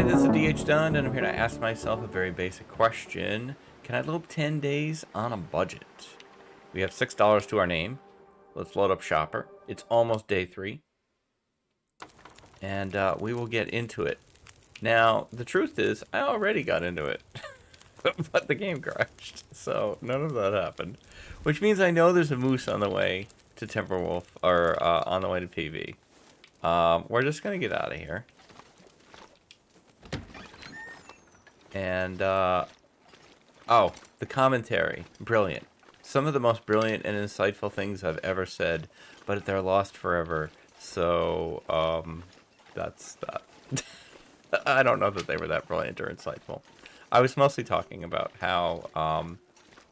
Hi, this is DH Dunn, and I'm here to ask myself a very basic question. Can I lope 10 days on a budget? We have $6 to our name. Let's load up Shopper. It's almost day 3. And we will get into it. Now, the truth is, I already got into it. But the game crashed, so none of that happened. Which means I know there's a moose on the way to Timberwolf, or on the way to PV. We're just going to get out of here. And, oh, the commentary. Brilliant. Some of the most brilliant and insightful things I've ever said, but they're lost forever. So, that's that. I don't know that they were that brilliant or insightful. I was mostly talking about how,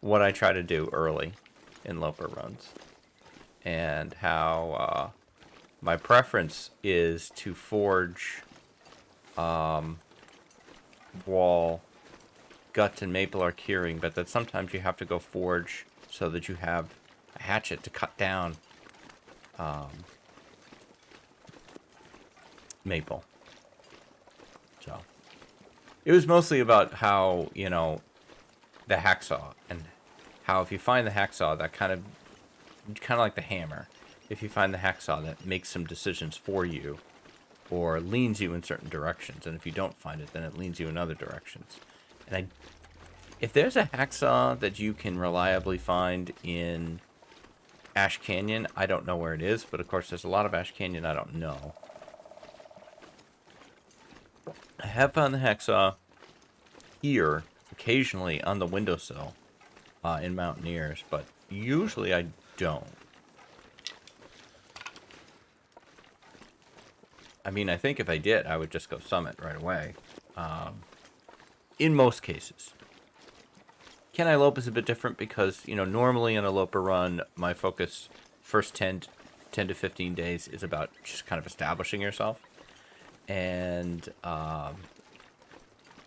what I try to do early in Loper runs. And how, my preference is to forge, wall, guts, and maple are curing, but that sometimes you have to go forge so that you have a hatchet to cut down maple. So it was mostly about how, you know, the hacksaw, and how if you find the hacksaw, that kind of like the hammer, if you find the hacksaw, that makes some decisions for you or leans you in certain directions, and if you don't find it, then it leans you in other directions. And if there's a hacksaw that you can reliably find in Ash Canyon, I don't know where it is, but of course there's a lot of Ash Canyon I don't know. I have found the hacksaw here, occasionally on the windowsill in Mountaineers, but usually I don't. I mean, I think if I did, I would just go summit right away. In most cases. Can I Lope is a bit different because, you know, normally in a Loper run, my focus first 10 to 15 days is about just kind of establishing yourself. And,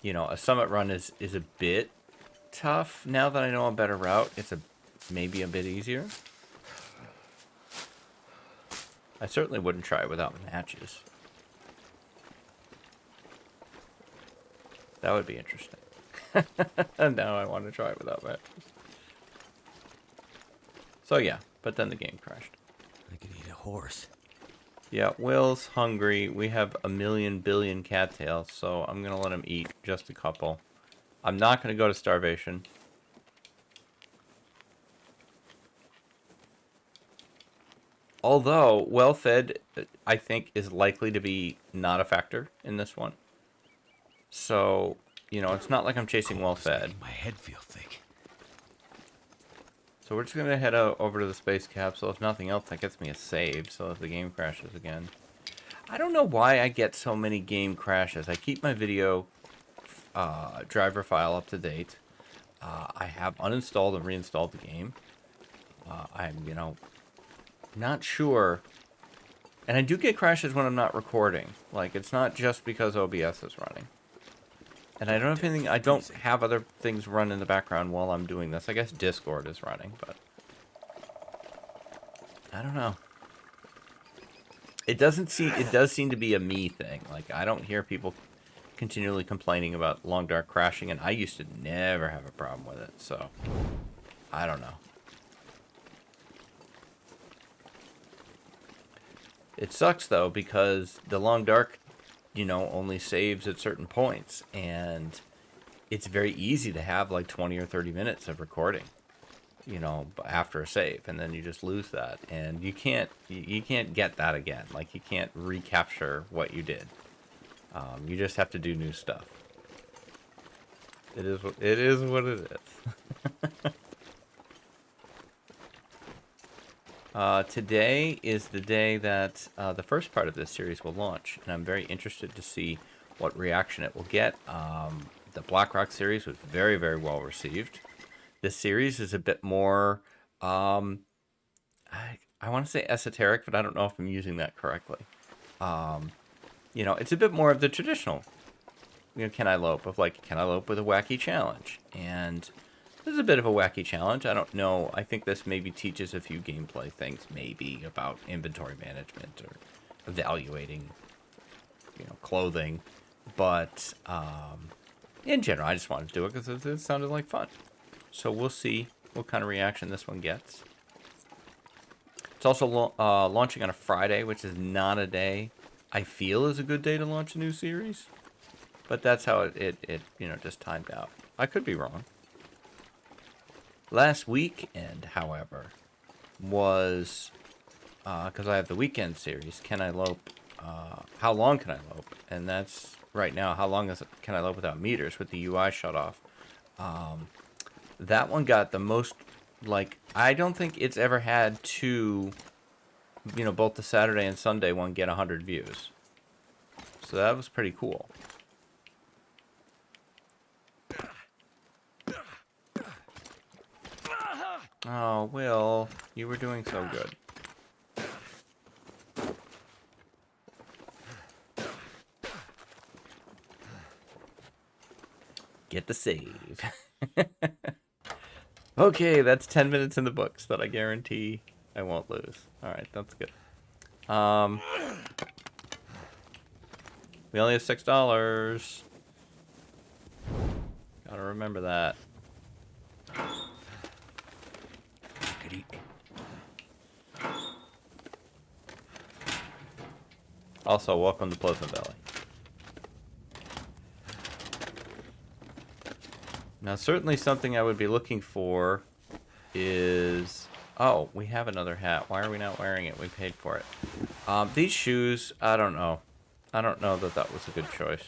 you know, a summit run is a bit tough. Now that I know a better route, it's maybe a bit easier. I certainly wouldn't try it without matches. That would be interesting. And now I want to try it without matches. So yeah, but then the game crashed. I could eat a horse. Yeah, Will's hungry. We have a million billion cattails, so I'm going to let him eat just a couple. I'm not going to go to starvation. Although, well-fed, I think, is likely to be not a factor in this one. So, you know, it's not like I'm chasing well-fed. My head feel thick. So we're just going to head over to the space capsule. If nothing else, that gets me a save, so if the game crashes again. I don't know why I get so many game crashes. I keep my video driver file up to date. I have uninstalled and reinstalled the game. I'm, you know, not sure. And I do get crashes when I'm not recording. Like, it's not just because OBS is running. And I don't have anything, I don't have other things run in the background while I'm doing this. I guess Discord is running, but I don't know. It does seem to be a me thing. Like, I don't hear people continually complaining about Long Dark crashing, and I used to never have a problem with it, so I don't know. It sucks though, because the Long Dark, you know, only saves at certain points, and it's very easy to have like 20 or 30 minutes of recording, you know, after a save, and then you just lose that, and you can't get that again. Like, you can't recapture what you did. You just have to do new stuff. It is what it is. Today is the day that the first part of this series will launch, and I'm very interested to see what reaction it will get. The BlackRock series was very, very well received. This series is a bit more, I want to say esoteric, but I don't know if I'm using that correctly. You know, it's a bit more of the traditional, you know, Can I Lope, of like, can I Lope with a wacky challenge? And this is a bit of a wacky challenge. I don't know. I think this maybe teaches a few gameplay things, maybe about inventory management or evaluating, you know, clothing. But in general, I just wanted to do it because it sounded like fun. So we'll see what kind of reaction this one gets. It's also launching on a Friday, which is not a day I feel is a good day to launch a new series. But that's how it just timed out. I could be wrong. Last weekend, however, was, because I have the weekend series, Can I Lope, How Long Can I Lope? And that's, right now, How Long Can I Lope Without Meters, with the UI shut off. That one got the most, like, I don't think it's ever had two, both the Saturday and Sunday one get 100 views. So that was pretty cool. Oh, Will, you were doing so good. Get the save. Okay, that's 10 minutes in the books that I guarantee I won't lose. Alright, that's good. We only have $6. Gotta remember that. Also, welcome to Pleasant Valley. Now, certainly something I would be looking for is... Oh, we have another hat. Why are we not wearing it? We paid for it. These shoes, I don't know. I don't know that that was a good choice.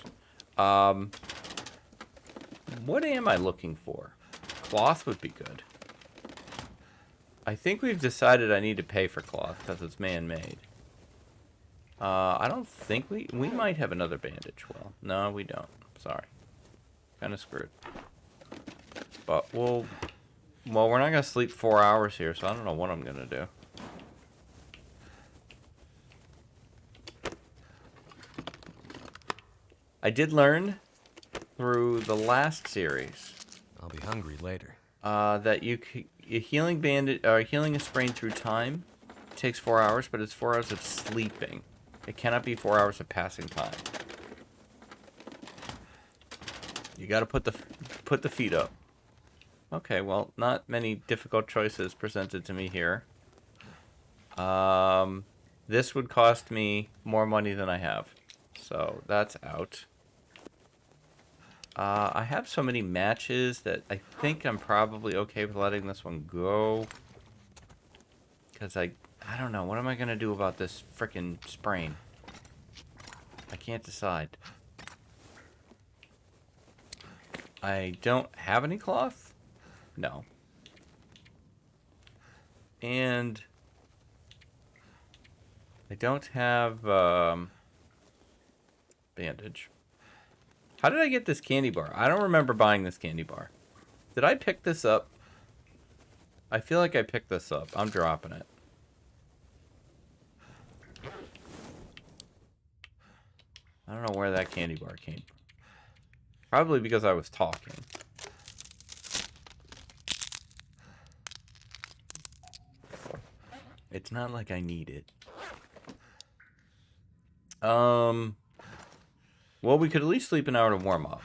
What am I looking for? Cloth would be good. I think we've decided I need to pay for cloth because it's man-made. I don't think we might have another bandage. Well, no, we don't. Sorry. Kind of screwed. But well, we're not going to sleep 4 hours here, so I don't know what I'm going to do. I did learn through the last series. I'll be hungry later. That a healing bandage, or healing a sprain through time takes 4 hours, but it's 4 hours of sleeping. It cannot be 4 hours of passing time. You got to put the feet up. Okay, well, not many difficult choices presented to me here. This would cost me more money than I have, so that's out. I have so many matches that I think I'm probably okay with letting this one go. Because I don't know. What am I going to do about this frickin' sprain? I can't decide. I don't have any cloth? No. And I don't have bandage. How did I get this candy bar? I don't remember buying this candy bar. Did I pick this up? I feel like I picked this up. I'm dropping it. I don't know where that candy bar came from. Probably because I was talking. It's not like I need it. Well, we could at least sleep an hour to warm up.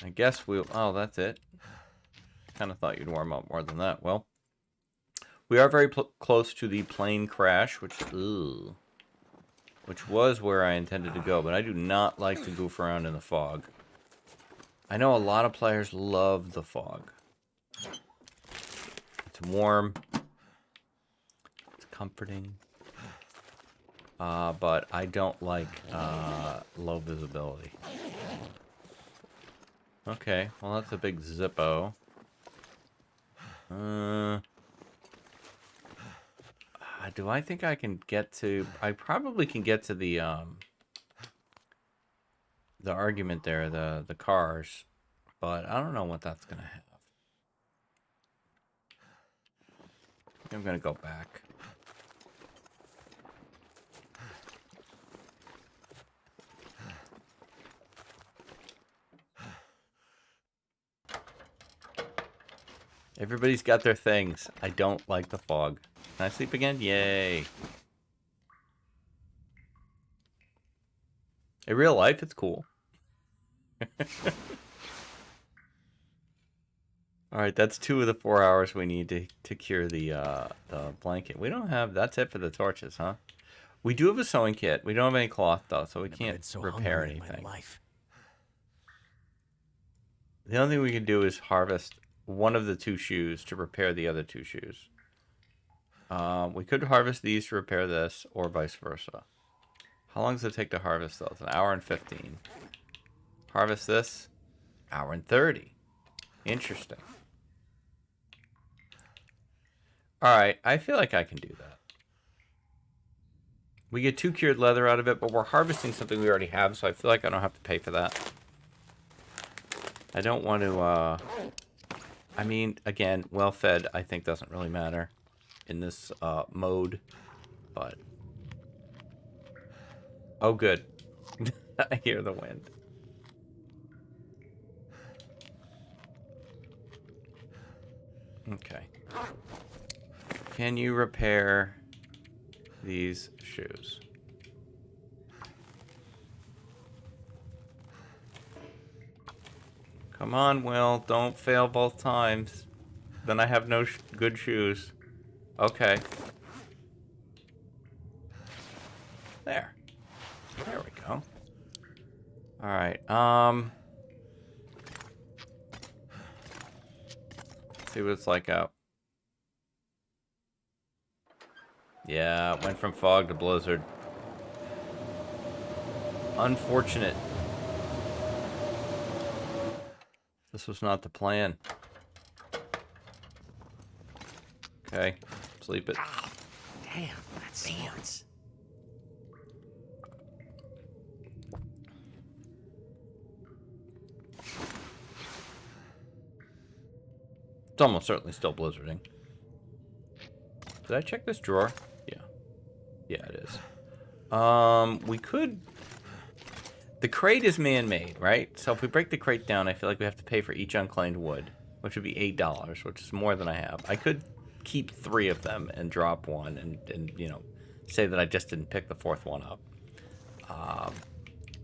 I guess we'll... Oh, that's it. Kind of thought you'd warm up more than that. Well, we are very close to the plane crash, which was where I intended to go, but I do not like to goof around in the fog. I know a lot of players love the fog. It's warm. It's comforting. But I don't like low visibility. Okay, well that's a big zippo. Do I think I can get to... I probably can get to the argument there, the cars, but I don't know what that's gonna have. I think I'm gonna go back. Everybody's got their things. I don't like the fog. Can I sleep again? Yay. In real life, it's cool. Alright, that's 2 of the 4 hours we need to cure the blanket. We don't have... That's it for the torches, huh? We do have a sewing kit. We don't have any cloth, though, so we can't repair anything. The only thing we can do is harvest one of the 2 shoes to repair the other 2 shoes. We could harvest these to repair this, or vice versa. How long does it take to harvest those? 1 hour and 15. Harvest this, 1 hour and 30. Interesting. Alright, I feel like I can do that. We get 2 cured leather out of it, but we're harvesting something we already have, so I feel like I don't have to pay for that. I don't want to, I mean, again, well-fed, I think, doesn't really matter in this mode, but... Oh, good. I hear the wind. Okay. Can you repair these shoes? Come on, Will. Don't fail both times. Then I have no good shoes. Okay. There. There we go. Alright, see what it's like out. Yeah, it went from fog to blizzard. Unfortunate. This was not the plan. Okay, sleep it. Oh, damn, that smarts. It's almost certainly still blizzarding. Did I check this drawer? Yeah. Yeah, it is. We could... The crate is man-made, right? So if we break the crate down, I feel like we have to pay for each unclaimed wood, which would be $8, which is more than I have. I could keep 3 of them and drop one and you know, say that I just didn't pick the 4th one up.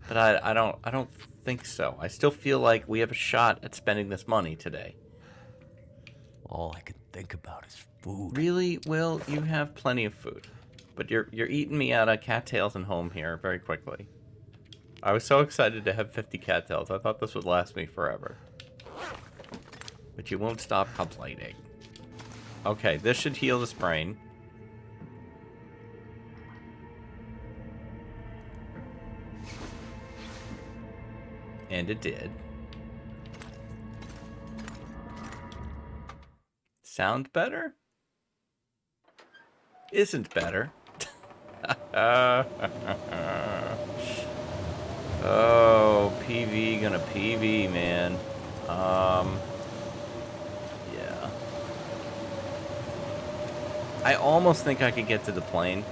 But I don't think so. I still feel like we have a shot at spending this money today. All I can think about is food. Really? Will, you have plenty of food. But you're eating me out of cattails and home here very quickly. I was so excited to have 50 cattails. I thought this would last me forever. But you won't stop complaining. Okay, this should heal the sprain. And it did. Sound better? Isn't better. Oh, PV gonna PV, man. Yeah. I almost think I could get to the plane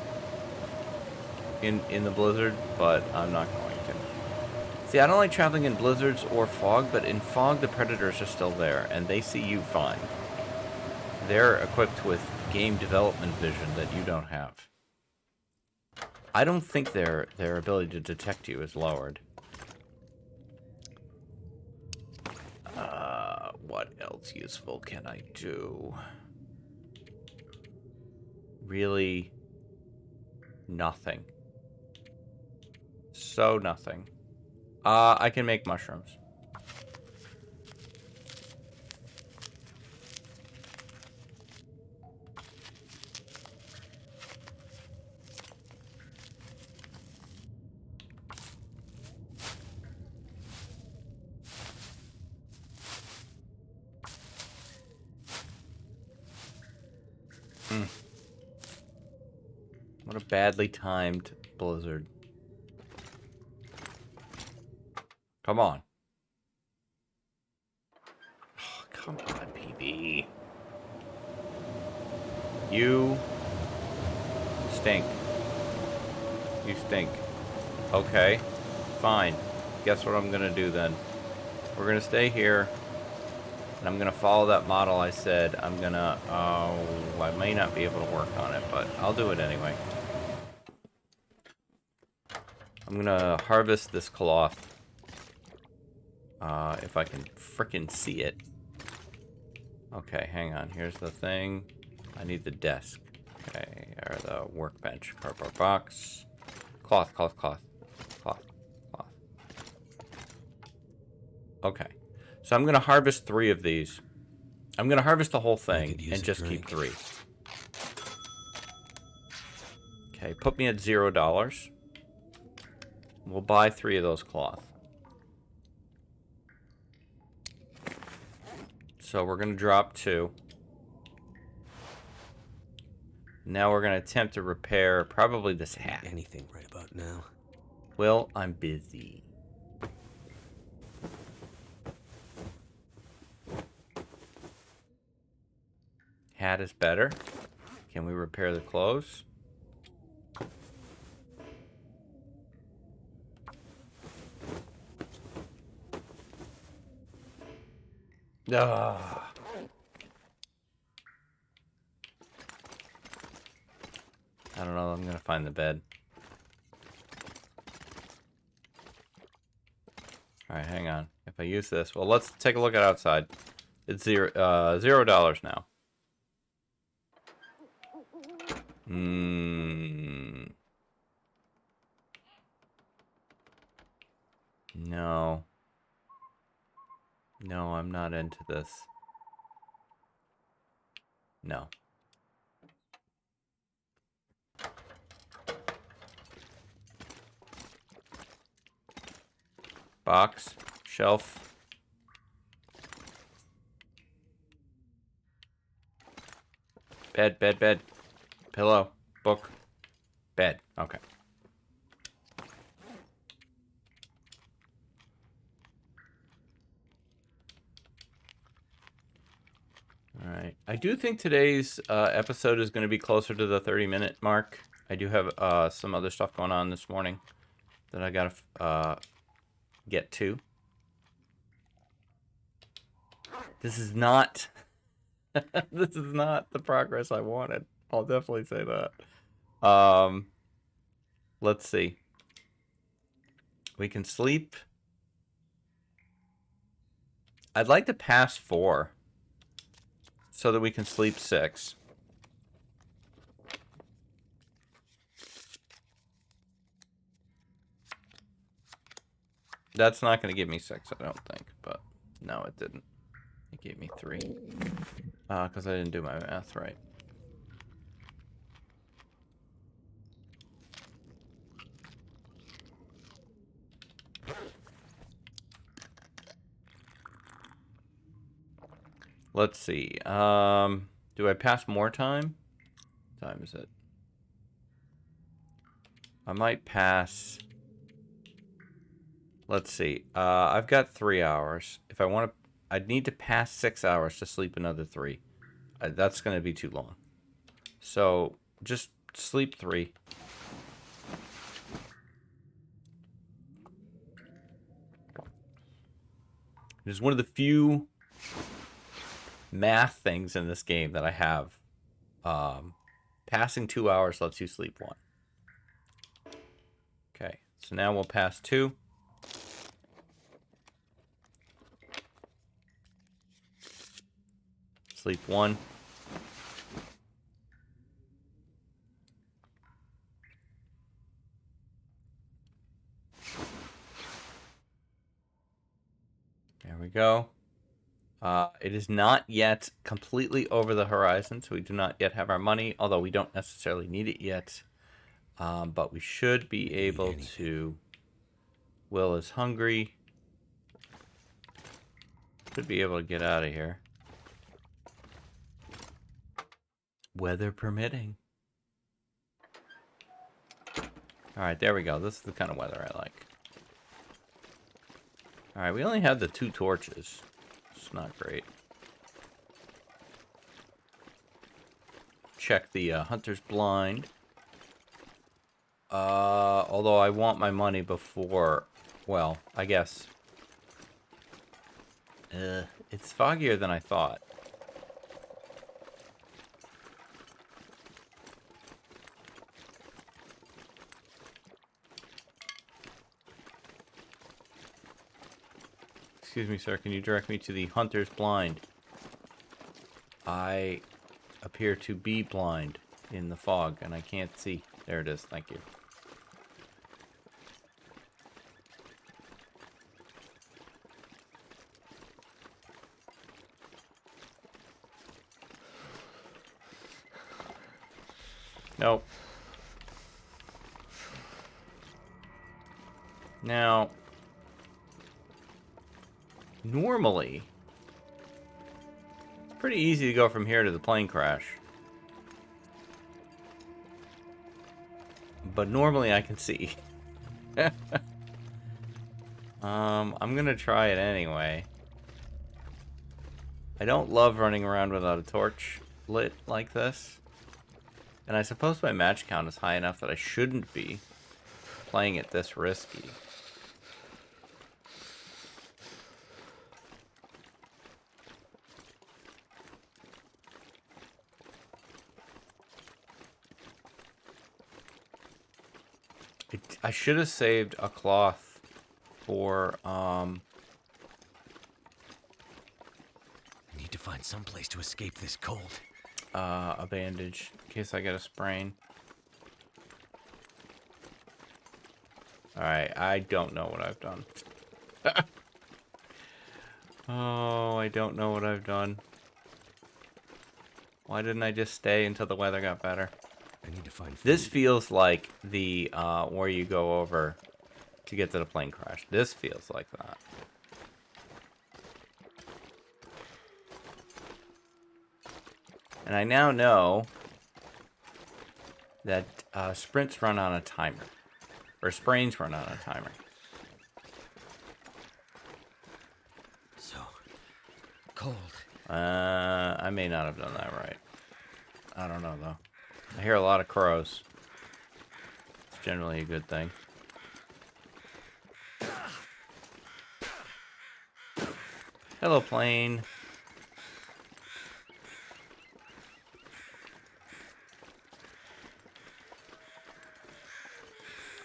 in the blizzard, but I'm not going to. See, I don't like traveling in blizzards or fog, but in fog the predators are still there, and they see you fine. They're equipped with game development vision that you don't have. I don't think their ability to detect you is lowered. What else useful can I do? Really, nothing. So nothing. I can make mushrooms. What a badly timed blizzard. Come on. Oh, come on, PB. You stink. You stink. Okay, fine. Guess what I'm gonna do then? We're gonna stay here. And I'm going to follow that model I said. I'm going to... Oh, I may not be able to work on it, but I'll do it anyway. I'm going to harvest this cloth. If I can frickin' see it. Okay, hang on. Here's the thing. I need the desk. Okay, or the workbench. Cardboard box. Cloth, cloth, cloth. Cloth, cloth. Okay. So I'm going to harvest 3 of these. I'm going to harvest the whole thing and just keep 3. Okay, put me at $0. We'll buy 3 of those cloth. So we're going to drop 2. Now we're going to attempt to repair probably this hat. Anything right about now. Well, I'm busy. Hat is better. Can we repair the clothes? Ugh. I don't know. I'm going to find the bed. Alright, hang on. If I use this... Well, let's take a look at outside. It's $0 now. No. No, I'm not into this. No. Box. Shelf. Bed, bed, bed. Pillow. Book. Bed. Okay. Alright. I do think today's episode is going to be closer to the 30-minute mark. I do have some other stuff going on this morning that I got to get to. This is not... this is not the progress I wanted. I'll definitely say that. Let's see. We can sleep. I'd like to pass 4 so that we can sleep 6. That's not going to give me 6, I don't think, but no, it didn't. It gave me 3. Because I didn't do my math right. Let's see. Do I pass more time? What time is it? I might pass... Let's see. I've got 3 hours. If I want to... I'd need to pass 6 hours to sleep another 3. That's going to be too long. So, just sleep 3. It is one of the few math things in this game that I have. Passing 2 hours lets you sleep 1. Okay, so now we'll pass 2. Sleep 1. There we go. It is not yet completely over the horizon, so we do not yet have our money, although we don't necessarily need it yet. But we should be able to... Will is hungry. Should be able to get out of here. Weather permitting. Alright, there we go. This is the kind of weather I like. Alright, we only have the 2 torches. It's not great. Check the hunter's blind. Although I want my money before... Well, I guess... It's foggier than I thought. Excuse me, sir. Can you direct me to the hunter's blind? I appear to be blind in the fog, and I can't see. There it is. Thank you. Nope. Now, normally, it's pretty easy to go from here to the plane crash. But normally I can see. I'm gonna try it anyway. I don't love running around without a torch lit like this. And I suppose my match count is high enough that I shouldn't be playing it this risky. I should have saved a cloth for, I need to find some place to escape this cold. a bandage in case I get a sprain. Alright, I don't know what I've done. Oh, I don't know what I've done. Why didn't I just stay until the weather got better? I need to find food. This feels like the, where you go over to get to the plane crash. This feels like that. And I now know that sprints run on a timer. Or sprains run on a timer. So cold. I may not have done that right. I don't know, though. I hear a lot of crows. It's generally a good thing. Hello, plane.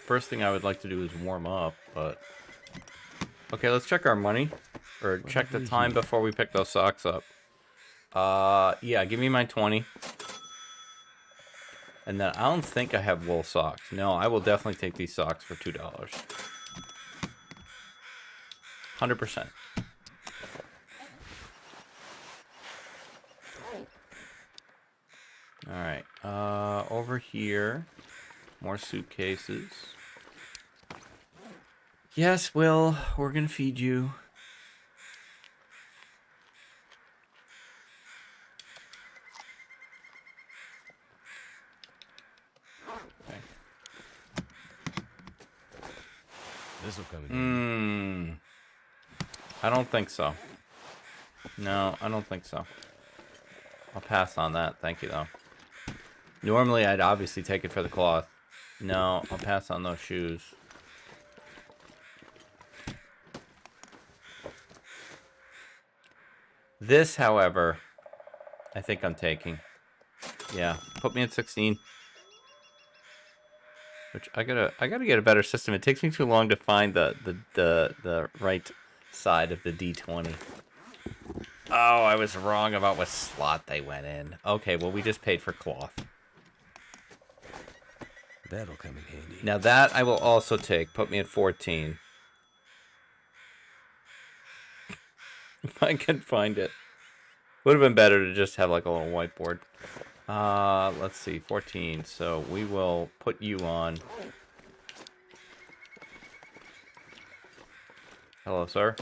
First thing I would like to do is warm up, but... Okay, let's check our money. Or check the time before we pick those socks up. Yeah, give me my 20. And then I don't think I have wool socks. No, I will definitely take these socks for $2. 100%. Alright, over here. More suitcases. Yes, Will, we're gonna feed you. Okay. This will come in handy. I don't think so. No, I don't think so. I'll pass on that. Thank you, though. Normally, I'd obviously take it for the cloth. No, I'll pass on those shoes. This, however, I think I'm taking. Yeah, put me at 16. Which I gotta get a better system. It takes me too long to find the right side of the D20. Oh, I was wrong about what slot they went in. Okay, well we just paid for cloth. That'll come in handy. Now that I will also take. Put me at 14. If I can find it. Would have been better to just have like a little whiteboard. Let's see, 14. So we will put you on. Hello, sir.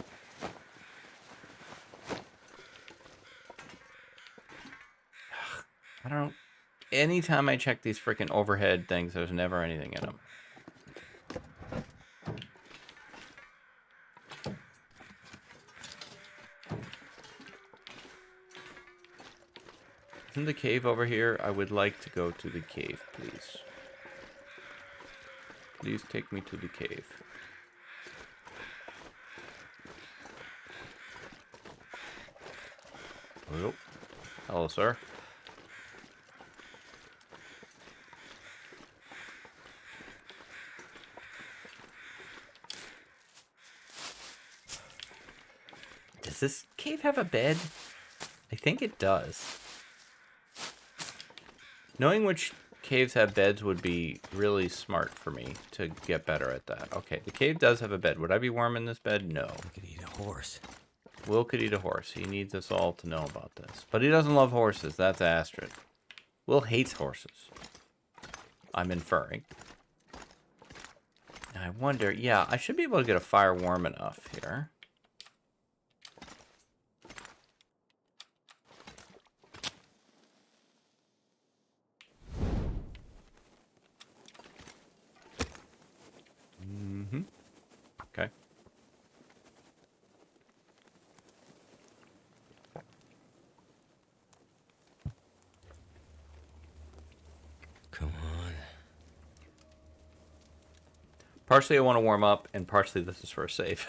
I don't... Anytime I check these freaking overhead things, there's never anything in them. Isn't the cave over here? I would like to go to the cave, please. Please take me to the cave. Oop. Hello, sir. Does this cave have a bed? I think it does. Knowing which caves have beds would be really smart for me to get better at that. Okay, the cave does have a bed. Would I be warm in this bed? No. I could eat a horse. Will could eat a horse. He needs us all to know about this. But he doesn't love horses. That's Astrid. Will hates horses. I'm inferring. I wonder, yeah, I should be able to get a fire warm enough here. Okay. Come on. Partially I want to warm up, and partially this is for a save.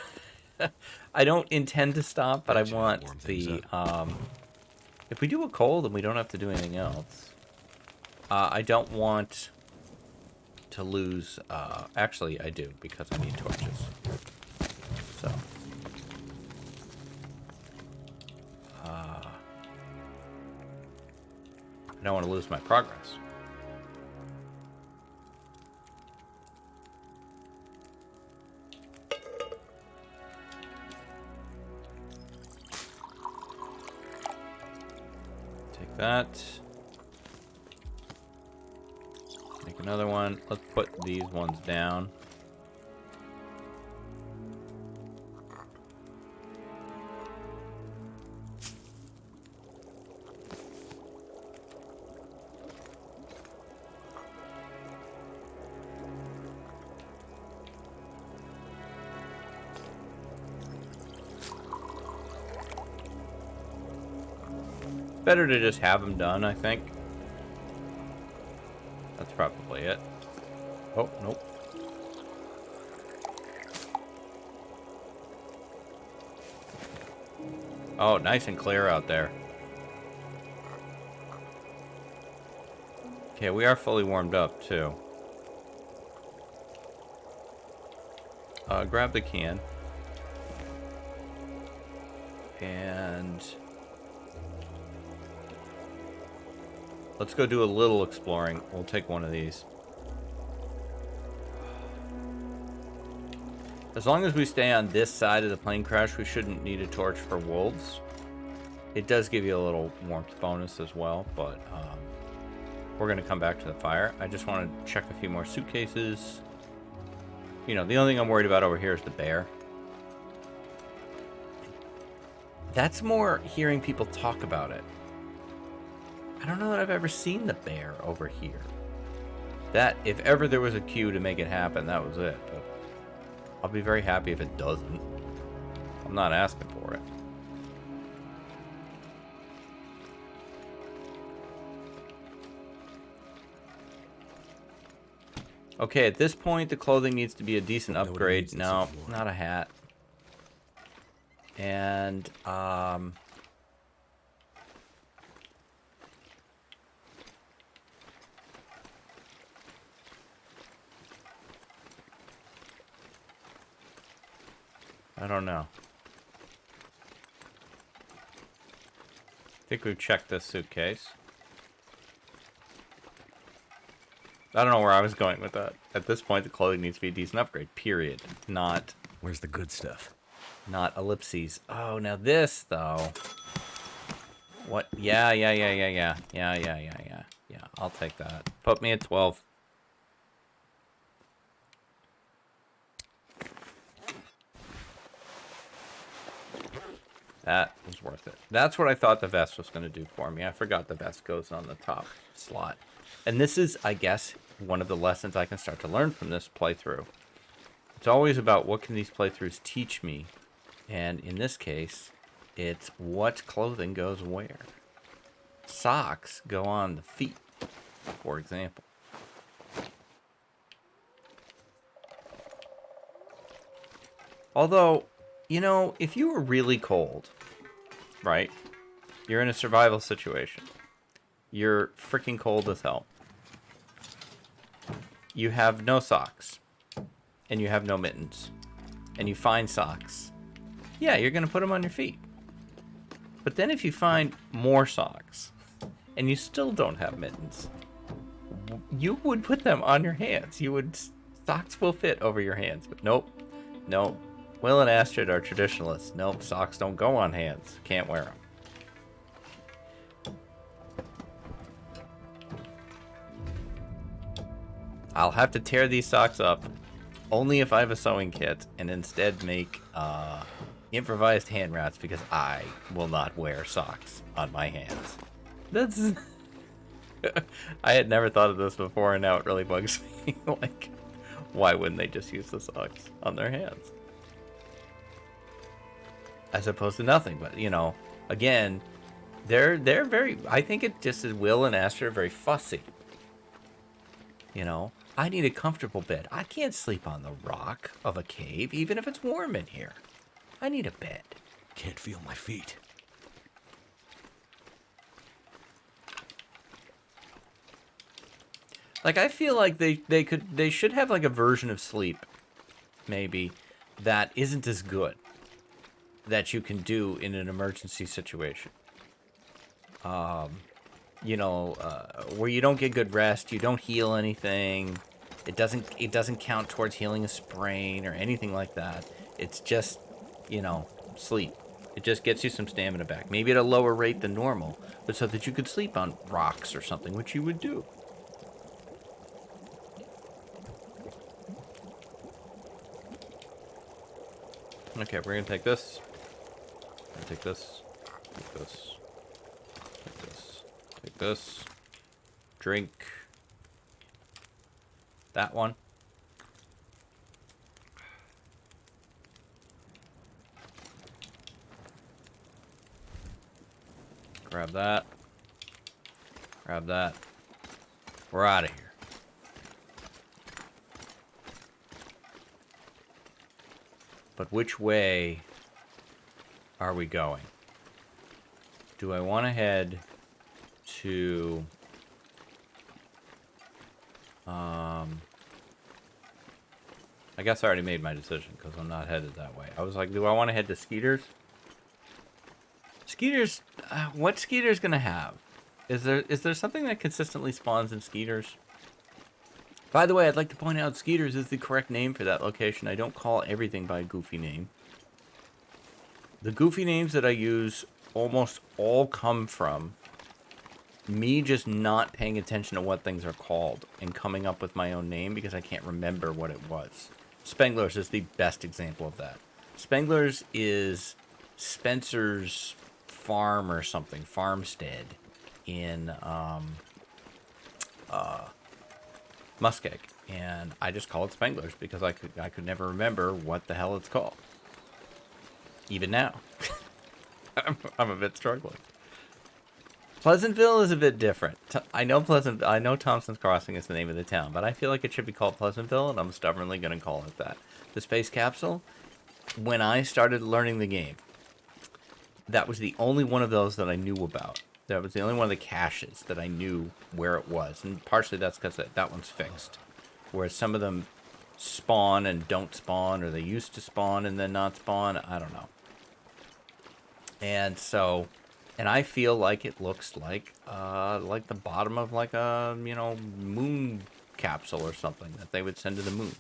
I don't intend to stop, but I want the, if we do a cold, then we don't have to do anything else. I don't want to lose, actually I do, because I need torches. So. I don't want to lose my progress. Take that. Make another one. Let's put these ones down. Better to just have them done, I think. That's probably it. Oh, nope. Oh, nice and clear out there. Okay, we are fully warmed up, too. Grab the can. And let's go do a little exploring. We'll take one of these. As long as we stay on this side of the plane crash, we shouldn't need a torch for wolves. It does give you a little warmth bonus as well, but we're going to come back to the fire. I just want to check a few more suitcases. You know, the only thing I'm worried about over here is the bear. That's more hearing people talk about it. I don't know that I've ever seen the bear over here. That, if ever there was a cue to make it happen, that was it. But I'll be very happy if it doesn't. I'm not asking for it. Okay, at this point, the clothing needs to be a decent upgrade. No, not a hat. And, I don't know. I think we've checked this suitcase. I don't know where I was going with that. At this point, the clothing needs to be a decent upgrade, period. Not... Where's the good stuff? Not ellipses. Oh, now this, though. What? Yeah. Yeah, I'll take that. Put me at 12. That was worth it. That's what I thought the vest was going to do for me. I forgot the vest goes on the top slot. And this is, I guess, one of the lessons I can start to learn from this playthrough. It's always about what can these playthroughs teach me. And in this case, it's what clothing goes where. Socks go on the feet, for example. Although, you know, if you were really cold, right? You're in a survival situation. You're freaking cold as hell. You have no socks. And you have no mittens. And you find socks. Yeah, you're going to put them on your feet. But then if you find more socks, and you still don't have mittens, you would put them on your hands. Socks will fit over your hands. But nope. Will and Astrid are traditionalists. Nope, socks don't go on hands. Can't wear them. I'll have to tear these socks up only if I have a sewing kit and instead make improvised hand wraps because I will not wear socks on my hands. That's... I had never thought of this before and now it really bugs me. Like, why wouldn't they just use the socks on their hands? As opposed to nothing, but, you know, again, they're very... I think it just is Will and Astrid are very fussy. You know? I need a comfortable bed. I can't sleep on the rock of a cave, even if it's warm in here. I need a bed. Can't feel my feet. Like, I feel like they should have like a version of sleep, maybe, that isn't as good that you can do in an emergency situation. You know, where you don't get good rest, you don't heal anything. It doesn't count towards healing a sprain or anything like that. It's just, you know, sleep. It just gets you some stamina back. Maybe at a lower rate than normal, but so that you could sleep on rocks or something, which you would do. Okay, we're gonna take this. Take this. Take this. Take this. Take this. Drink. That one. Grab that. Grab that. We're out of here. But which way are we going? Do I want to head to... I guess I already made my decision because I'm not headed that way. I was like, do I want to head to Skeeter's? Skeeter's... what Skeeter's going to have? Is there something that consistently spawns in Skeeter's? By the way, I'd like to point out Skeeter's is the correct name for that location. I don't call everything by a goofy name. The goofy names that I use almost all come from me just not paying attention to what things are called and coming up with my own name because I can't remember what it was. Spengler's is the best example of that. Spengler's is Spencer's farm or something, farmstead in Muskeg, and I just call it Spengler's because I could never remember what the hell it's called. Even now, I'm a bit struggling. Pleasantville is a bit different. I know Thompson's Crossing is the name of the town, but I feel like it should be called Pleasantville, and I'm stubbornly going to call it that. The space capsule, when I started learning the game, that was the only one of those that I knew about. That was the only one of the caches that I knew where it was, and partially that's because that one's fixed. Whereas some of them spawn and don't spawn, or they used to spawn and then not spawn, I don't know. And so... And I feel like it looks like the bottom of like a, you know, moon capsule or something that they would send to the moon.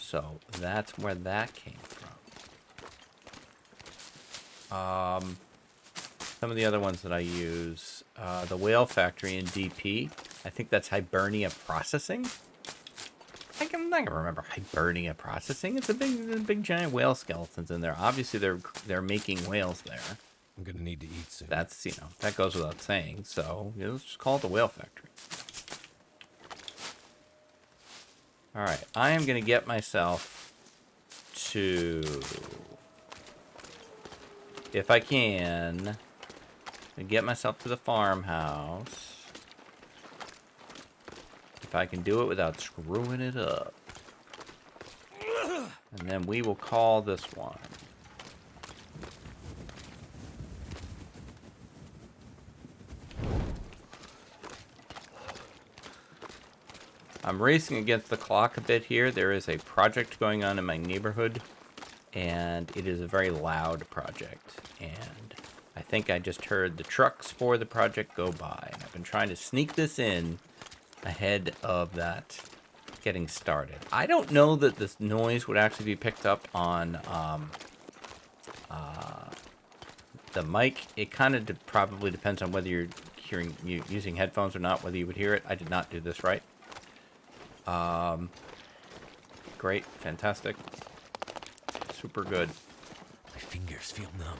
So that's where that came from. Some of the other ones that I use, the Whale Factory in DP. I think that's Hibernia Processing. I'm not gonna remember Hibernia Processing. It's a big giant whale skeletons in there. Obviously they're making whales there. I'm gonna need to eat soon. That's, you know, that goes without saying. So, you know, let's just call it the Whale Factory. Alright, I am going to get myself to... If I can... get myself to the farmhouse. If I can do it without screwing it up. And then we will call this one. I'm racing against the clock a bit here. There is a project going on in my neighborhood, and it is a very loud project. And I think I just heard the trucks for the project go by. And I've been trying to sneak this in ahead of that getting started. I don't know that this noise would actually be picked up on the mic. It kind of probably depends on whether you're using headphones or not, whether you would hear it. I did not do this right. Great, fantastic, super good. My fingers feel numb.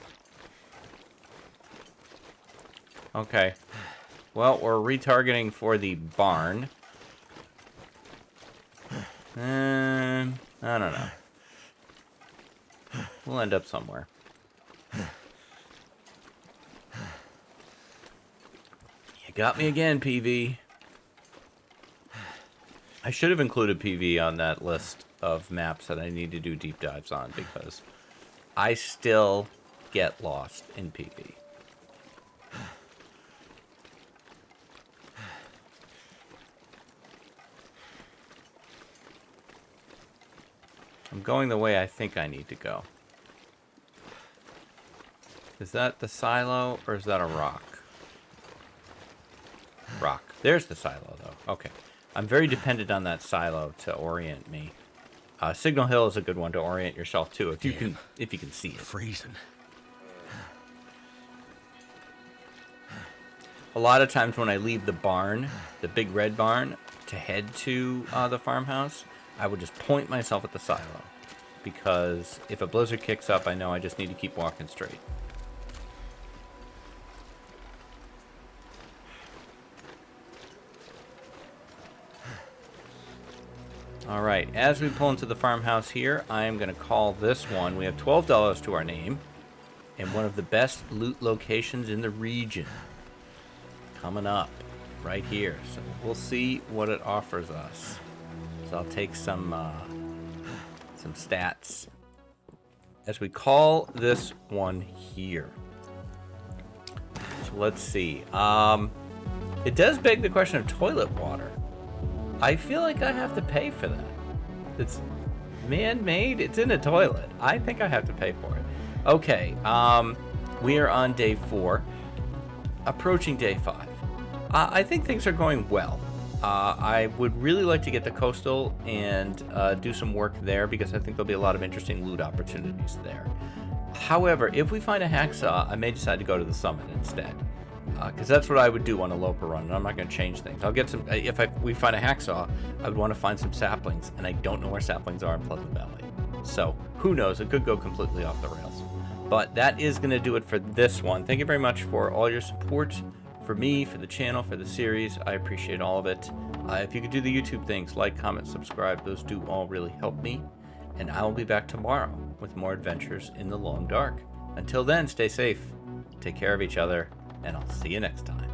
Okay, well, we're retargeting for the barn. I don't know. We'll end up somewhere. You got me again, PV. I should have included PV on that list of maps that I need to do deep dives on, because I still get lost in PV. I'm going the way I think I need to go. Is that the silo, or is that a rock? Rock. There's the silo, though. Okay. I'm very dependent on that silo to orient me. Signal Hill is a good one to orient yourself to, if you can see it. Freezing. A lot of times when I leave the barn, the big red barn, to head to the farmhouse, I would just point myself at the silo, because if a blizzard kicks up, I know I just need to keep walking straight. All right, as we pull into the farmhouse here, I am going to call this one. We have $12 to our name, and one of the best loot locations in the region coming up right here. So we'll see what it offers us. So I'll take some stats as we call this one here. So let's see. It does beg the question of toilet water. I feel like I have to pay for that. It's man-made. It's in a toilet. I think I have to pay for it. Okay. We are on day 4, approaching day 5. I think things are going well. I would really like to get to Coastal and do some work there, because I think there'll be a lot of interesting loot opportunities there. However, if we find a hacksaw, I may decide to go to the summit instead, because that's what I would do on a Loper run, and I'm not going to change things. I'll get some. If we find a hacksaw, I would want to find some saplings, and I don't know where saplings are in Pleasant Valley. So who knows? It could go completely off the rails. But that is going to do it for this one. Thank you very much for all your support. For me, for the channel, for the series, I appreciate all of it. If you could do the YouTube things, like, comment, subscribe, those do all really help me. And I will be back tomorrow with more adventures in the long dark. Until then, stay safe, take care of each other, and I'll see you next time.